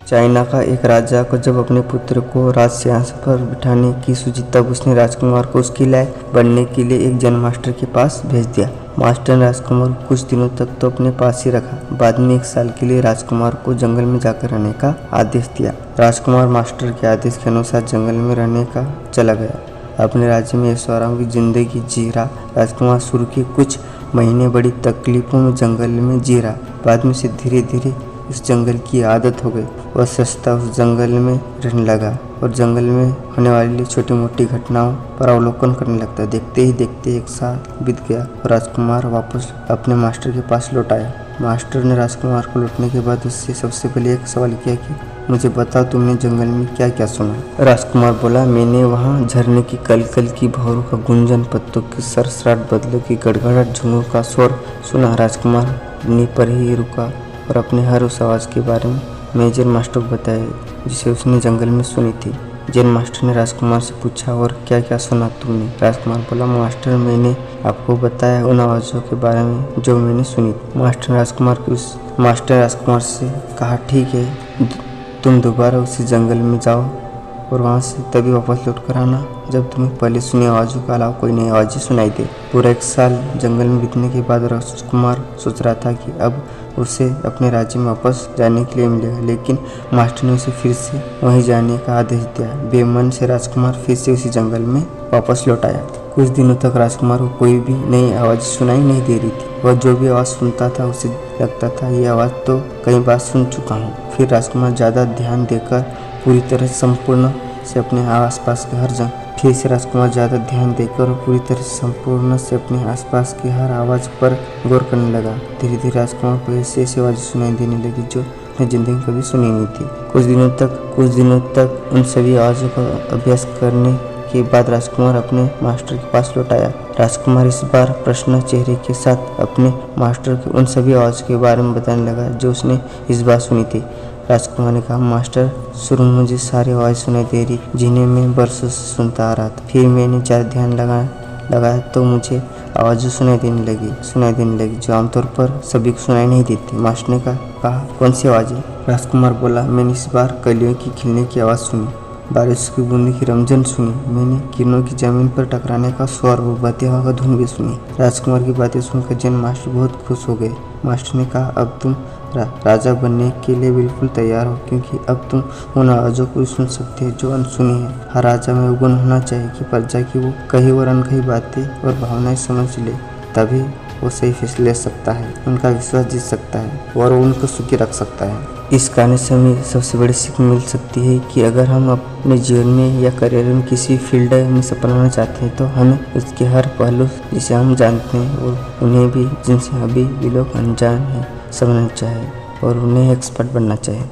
China का एक राजा को जब अपने पुत्र को राजसिंहासन पर बिठाने की सूझी, तब उसने राजकुमार को उसकी लायक बनने के लिए एक जैन मास्टर के पास भेज दिया। मास्टर ने राजकुमार को कुछ दिनों तक तो अपने पास ही रखा। बाद में 1 साल के लिए राजकुमार को जंगल में जाकर रहने का आदेश दिया। राजकुमार मास्टर के आदेश के अनुसार जंगल में रहने का चला गया। अपने राज्य में ऐशोआराम की जिंदगी जी रहा। राजकुमार शुरू के कुछ महीने बड़ी तकलीफों में जंगल में जी रहा। बाद में से धीरे धीरे इस जंगल की आदत हो गई। वह सस्ता उस जंगल में रहने लगा और जंगल में होने वाली छोटी मोटी घटनाओं पर अवलोकन करने लगता। देखते ही देखते 1 साल बीत गया और राजकुमार वापस अपने मास्टर के पास लौट आया। मास्टर ने राजकुमार को लौटने के बाद उससे सबसे पहले एक सवाल किया कि मुझे बताओ, तुमने जंगल में क्या क्या सुना। राजकुमार बोला, मैंने वहाँ झरने की कलकल की, भौरों का गुंजन, पत्तों की सरसराहट, बदलों की गड़गड़ाहट, झुंगों का शोर सुना। राजकुमार नी पर ही रुका और अपने हर उस आवाज़ के बारे में जैन मास्टर को बताया जिसे उसने जंगल में सुनी थी। जैन मास्टर ने राजकुमार से पूछा, और क्या क्या सुना तुमने। राजकुमार बोला, मास्टर, मैंने आपको बताया उन आवाज़ों के बारे में जो मैंने सुनी। मास्टर राजकुमार से कहा, ठीक है, तुम दोबारा उसी जंगल में जाओ और वहाँ से तभी वापस लौट कर आना जब तुम्हें पहले सुनी आवाज़ों के अलावा कोई नई आवाज़ें सुनाई दे। पूरा 1 साल जंगल में बीतने के बाद राजकुमार सोच रहा था कि अब उसे अपने राज्य में वापस जाने के लिए मिलेगा, लेकिन मास्टर ने उसे फिर से वहीं जाने का आदेश दिया। बेमन से राजकुमार फिर से उसी जंगल में वापस लौट आया। कुछ दिनों तक राजकुमार को कोई भी नई आवाज़ सुनाई नहीं दे रही थी। वह जो भी आवाज़ सुनता था उसे लगता था ये आवाज़ तो कई बार सुन चुका हूँ। फिर राजकुमार ज़्यादा ध्यान देकर पूरी तरह संपूर्ण से अपने आसपास के हर आवाज़ पर गौर करने लगा। धीरे धीरे राजकुमार को ऐसी आवाज़ें सुनाई देने लगी जो उसने जिंदगी कभी सुनी नहीं थी। कुछ दिनों तक उन सभी आवाज़ों का अभ्यास करने के बाद राजकुमार अपने मास्टर के पास लौट आया। राजकुमार इस बार प्रश्न चेहरे के साथ अपने मास्टर को उन सभी आवाज़ के बारे में बताने लगा जो उसने इस बार सुनी थी। राजकुमार ने कहा, मास्टर, शुरू में मुझे सारी आवाज़ सुनाई दे रही जिन्हें मैं बरसों से सुनता आ रहा था। फिर मैंने ज़्यादा ध्यान लगाया तो मुझे आवाज़ें सुनाई देने लगी जो आमतौर पर सभी को सुनाई नहीं देती। मास्टर ने कहा, कौन सी आवाज़ें। राजकुमार बोला, मैंने इस बार कलियों की खिलने की आवाज़ सुनी, बारिश की बूंदी की रमझन सुनी, मैंने किरणों की जमीन पर टकराने का स्वर और बहती हवा का धुन भी सुनी। राजकुमार की बातें सुनकर जैन मास्टर बहुत खुश हो गए। मास्टर ने कहा, अब तुम राजा बनने के लिए बिल्कुल तैयार हो, क्योंकि अब तुम उन आवाज़ों को सुन सकते हो जो अनसुनी है। हर राजा में गुण होना चाहिए कि प्रजा की वो कही और अनकही बातें और भावनाएं समझ ले, तभी वो सही फैसले ले सकता है, उनका विश्वास जीत सकता है और उनको सुखी रख सकता है। इस कहानी से हमें सबसे बड़ी सीख मिल सकती है कि अगर हम अपने जीवन में या करियर में किसी फील्ड में सफल होना चाहते हैं तो हमें उसके हर पहलू जिसे हम जानते हैं और उन्हें भी जिनसे अभी भी लोग अनजान हैं समझना चाहिए और उन्हें एक्सपर्ट बनना चाहिए।